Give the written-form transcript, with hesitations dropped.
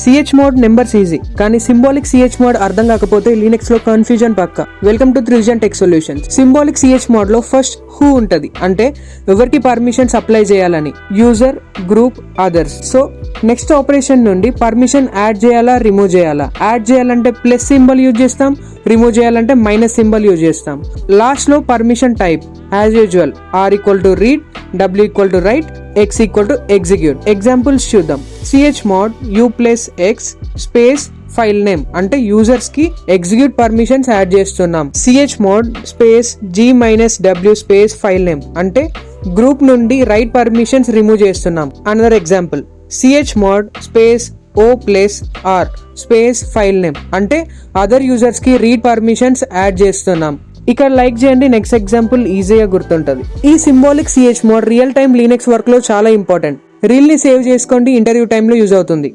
CH mode numbers easy, కానీ symbolic chmod అర్థం కాకపోతే లినక్స్ లో కన్ఫ్యూజన్ పక్క. Welcome to Trivision tech solutions. Symbolic chmod లో ఫస్ట్ హూ ఉంటది, అంటే ఎవరికి పర్మిషన్స్ అప్లై చేయాలని, user, group, others. So next operation నుండి పర్మిషన్ యాడ్ చేయాలా, రిమూవ్ చేయాలా. యాడ్ చేయాలంటే ప్లస్ సింబల్ యూజ్ చేస్తాం, రిమూవ్ చేయాలంటే మైనస్ సింబల్ యూజ్ చేస్తాం. లాస్ట్ లో permission type as usual R = read, W = write, X = execute. Examples చూద్దాం. chmod u+x space file name అంటే యూజర్స్ కి ఎగ్జిక్యూట్ పర్మిషన్స్ యాడ్ చేస్తున్నాం. chmod space G-W space file name అంటే group నుండి right permissions remove చేస్తున్నాం. Another example chmod space O+R space file name అంటే other users కి read permissions add చేస్తున్నాం. ఇక్కడ లైక్ చేయండి, నెక్స్ట్ ఎగ్జాంపుల్ ఈజీగా గుర్తుంటది. ఈ symbolic CH mode real time Linux work లో చాలా ఇంపార్టెంట్. రీల్ ని సేవ్ చేసుకోండి, ఇంటర్వ్యూ టైమ్ లో యూజ్ అవుతుంది.